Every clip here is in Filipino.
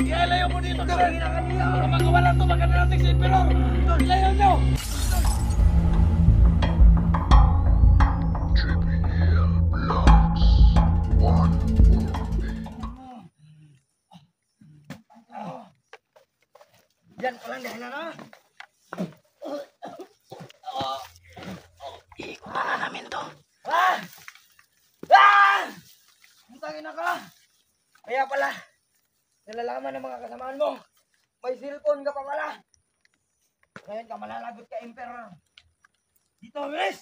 Ilayo mo dito, Tol! Kapag wala ito, magkadarating si Emperor! Ilayo nyo! Yan palang dahilan na. Iikutan na namin to. Mutangin na ka. Kaya pala, nalalaman ng mga kasamaan mo, may cellphone ka pa pala. Ngayon ka malalagot ka, Emperor. Dito, bilis!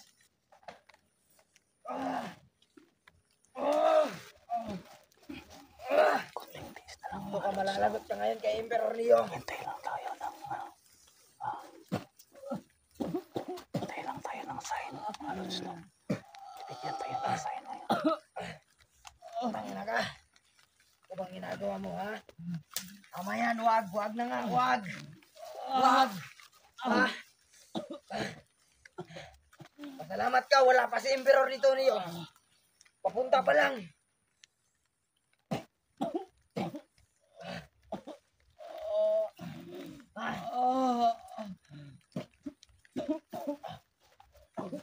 Kunting tiis na lang. Dito ka malalagot ka ngayon kay Emperor Leo. Hintay lang tayo ng hintay lang tayo ng sign. Halos no. Bibigyan tayo ng sign ngayon. Tangin na ka. Ito bang ginagawa mo, ha? Tama yan, wag na nga, wag. Wag. Pasalamat ka, wala pa si Emperor dito niyo. Papunta pa lang.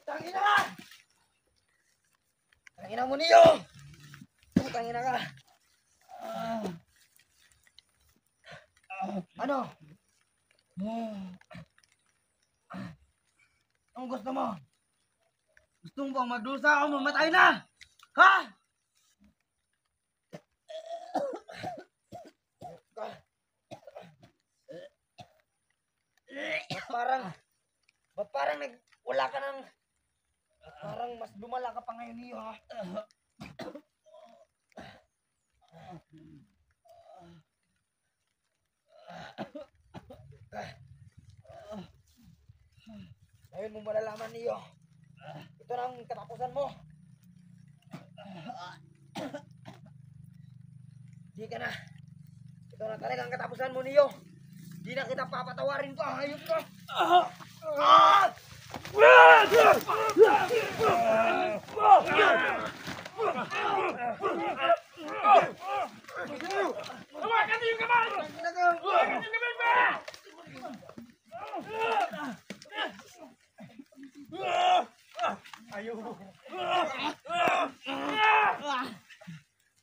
Tangin na! Tangin na mo niyo! Tangin na ka! Ano? Ang gusto mo? Gusto mo bang magdusa o mamatay na? Ha? Ba't parang wala ka ng, parang mas lumala ka pa ngayon niyo, ha? Ngayon mo malalaman niyo. Ito na ang katapusan mo. Di ka na. Ito na talaga ang katapusan mo niyo. Di na kita papatawarin pa. Ayun ka. Hawakan niyo yung kamay! Hawakan niyo yung kamay ba? Ayaw.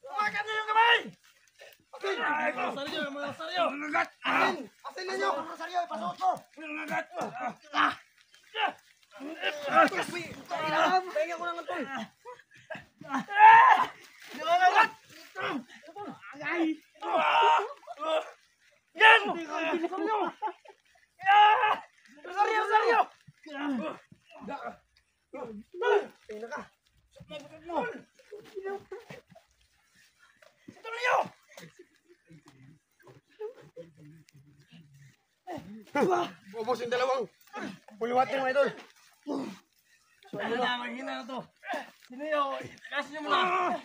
Hawakan niyo yung kamay! Mga saryo. Asin ninyo. Mga saryo. Ipasuot mo. Pahinga ko lang ito. Yan! Saryo. Pahinga ka. Ubos yung dalawang puluhat ng mga idol. Mahina na to. Hindi nyo, kasi nyo muna.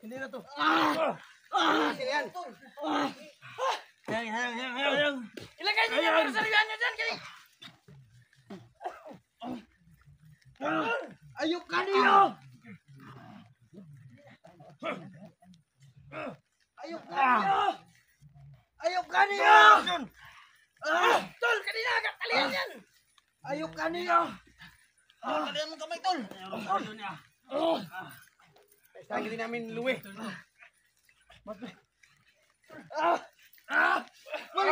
Hindi na to. Kasi yan. Hayang. Ilagay nyo yung sarilihan nyo dyan. Ayok ka niyo. Ayok ka niyo. Ayok ka niyo. Tol, kanina agad talihan yan. Ayok ka niyo. Talihan mo kamay, Tol. Sa hindi namin luwi. Balik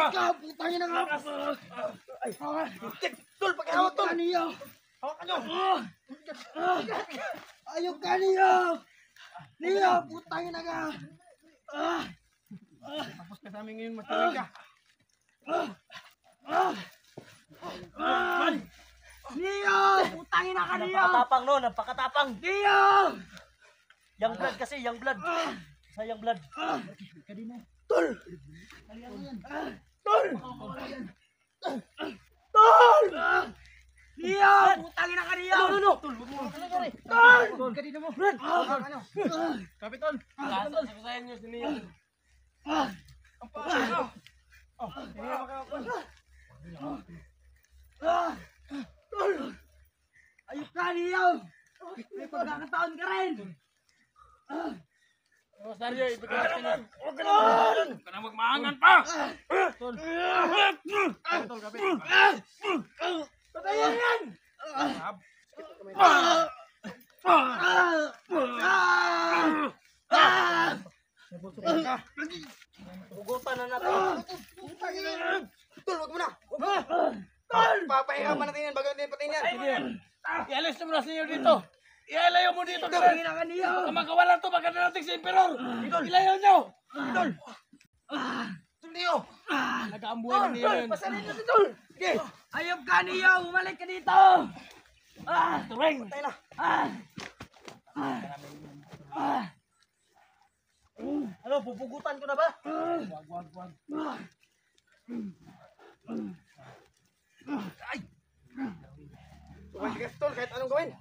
ka. Putangin na nga. Tol, pagkahawak tol. Ayok ka niyo. Hawakan nyo. Ayok ka niyo. Niyo, putangin na nga. Tapos ka sa amin ngayon, matuloy ka. Niyo, putangin na ka niyo. Napakatapang no, napakatapang. Niyo. Young blood kasi, young blood. Sa young blood. Tol. Niyo, putangin na ka niyo. No. Tol. Kanina mo. Kapitan. Sasabihin nyo si Neo. Hindi na makakapal. Tol. Ayok ka niyo. May pagkakataon ka rin. Rosario, ibigay natin yun. Huwag ka naman. Huwag ka na magmaangan pa! Tol! Tol, kapit! Patayin yan! Sab! Nabulsukin ka! Hugutan na natin. Tol, wag mo na. Tol! Papahinga pa natin yan bago natin patayin yan. Sige! Ialis mo na sa inyo dito! Ialayo mo dito! Patayin na kaniyo. Baka magawalan to! Baka narating si Emperor! Ilayo nyo! Tol! Tol, niyo! Nag-aambuhay na niyo yun! Pasarin na si Tol! Sige! Ayop ka niyo! Bumalik ka dito! Turing! Patay na! Ano, pupugutan ko na ba? Wag. Huwag ka, Tol, kahit anong gawin.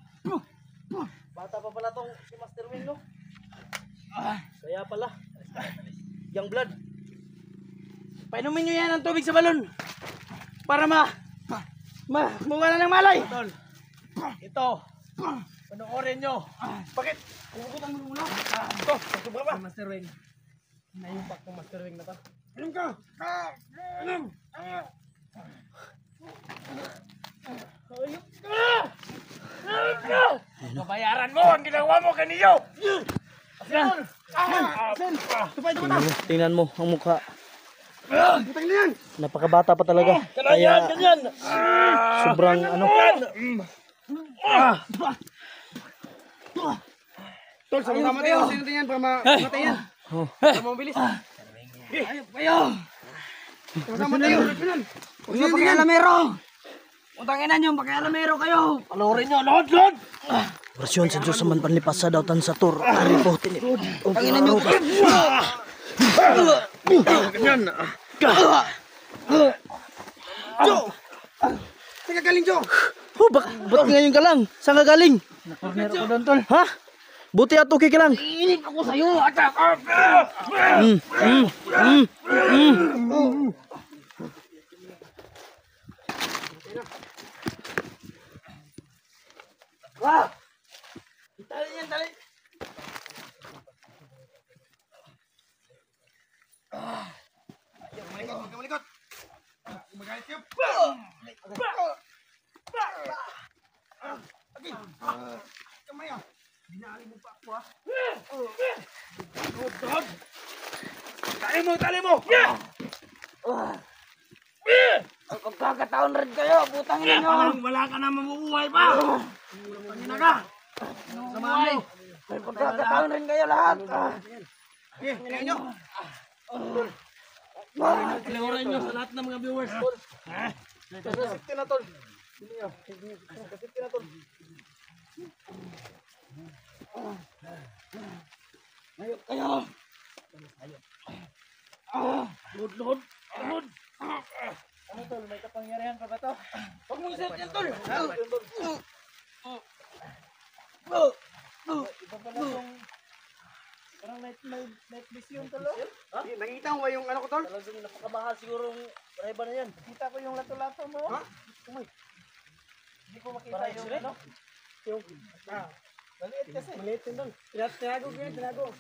Bata pa pala tong si Master Wing, no? Kaya pala. Young blood. Painumin nyo yan ng tubig sa balon. Para mawala ng malay. Tol! Ito! Panoorin nyo! Bakit? Pupugutan mo muna. Ito! Sobra pa! Master Wing. Naipak ng Master Wing na to. Anong ka? Anong? Babayaran mo ang ginawa mo kaniyo! Tingnan mo ang mukha. Butang na yan. Napakabata pa talaga. Kaya Ganyan! sobrang ano. Tol, sa mga matay, sino yan para matay yan? Para mabilis. Ayop kayo! Sama tayo! Huwag niyo pakialamero! Utangin na niyo, pakialamero kayo! Palorin nyo! Lord! Operasyon sa Diyos sa man panlipasa daw tan sa tur. Aripo tinip. Utangin na niyo! Ganyan! Jo! Saan ka galing, Jo? Oh, ba't ngayon ka lang? Saan ka galing? Nakorner ko doon, Tol! Ha? Buti ato ka lang. Inip ako sa'yo! Atak! Tali yan, tali! Malikot, huwag ka malikot! Magalit kayo! Kamay ah! Binali mo pa ako ah! Tali mo! Pagkakataon rin kayo, putang ina nyo! Wala ka na mabubuhay pa! Pangina ka! Samahan mo! Pagkakataon rin kayo lahat! Kaya nyo! Palawaran nyo sa lahat ng mga viewers! Kasipti na tol! Kasipti na tol! Ayok kayo! Lord! Ano tol, may kapangyarihan pa ba to? Huwag mong isip yan tol! Iba pala tong... Parang night vision tol oh. Nakita mo ba yung ano ko tol? Talagang napakamahal siguro ang reba na yan. Nakita ko yung lato-lato mo. Ha? Hindi ko makita yung ano. Yung... Maliit kasi. Maliit din tol. Tinago ko yan, tinago.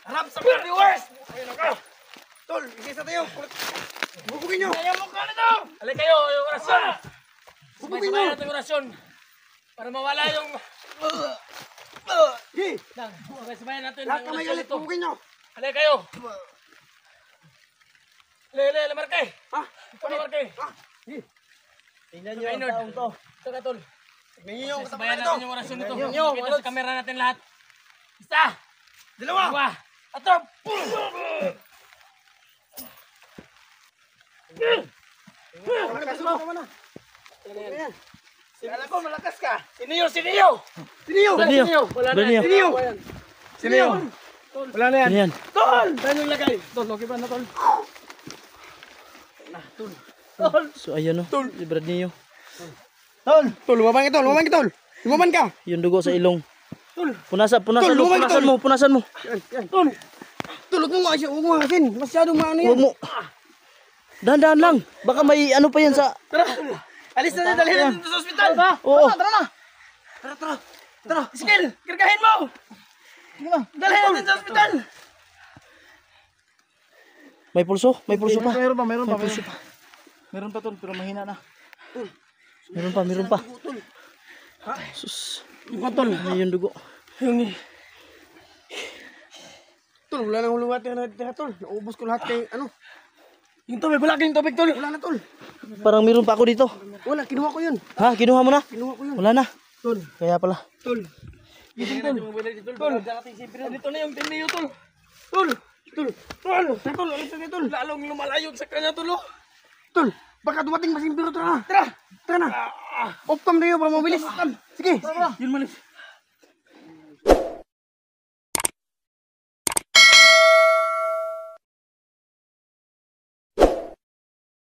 Harap sa mga viewers! Tol, isa tayo. Bubugin nyo. Kaya mo ka na to! Halika kayo, yung orasyon! Bubugin Sabay-sabay nyo. natin yung orasyon! Para mawala yung... Hi! Sabay-sabay natin Lahat ang kamay orasyon galit, ito. bubugin nyo. Halika kayo! Lele, Markay! Ha? Ano, Markay? Tingnan nyo ang taong to. Ito ka, Tol. Tingnan nyo yung Sabayan katapan natin nito. yung orasyon nito. Tingnan nyo, Kita Lods. sa kamera natin lahat. Isa! Dalawa! Dalawa! Atop! Malakas mo. Tama na. Ayan. Kala ko malakas ka. Siniyo! Siniyo! Siniyo! Siniyo! Wala na. Siniyo! Siniyo! Siniyo! Wala na yan. Yan. Tol! Saan yung lagay? Tol, okay ba na, Tol? So ayun o. Librad niyo. Tol! Tol, lumabang ka tol! Lumabang ka tol! Lumabang ka! Yung dugo sa ilong. Punasan Tol, mo, lumabang ka, punasan mo, punasan mo. Tol! Tol, huwag mo kasi, huwag mo asin. Masyadong maano yan. Huwag mo. Dahan-dahan lang. Baka may ano pa yan sa... Alis na, dali na dito sa ospital. Oo. Tara na! Tara, tara. Tara, Iskil, kargahin mo! Sige na. Dalhin natin sa ospital! May pulso pa. Meron pa, meron pa. Meron pa tol, pero mahina na. Meron pa. Sus. Yung tol, Ay, yung dugo. yung... Tol, wala nang huluhat na tol. Naubos ko lahat kay ano. Yung tol, may balaking tubig tol. Wala na tol. Parang meron pa ako dito. Wala, kinuha ko yun. Ha? Kinuha mo na? Kinuha ko yun. Wala na. Tol, Kaya pala. tol. Gising tol. Tol, dito na yung tiniyo tol. Tol, tol. Tol, alis na tol. Lalong lumalayo sa kanya tol. Tol, baka dumating masimpiro tara. Tara na. Off cam na yun para mabilis. Sige. Yun malis.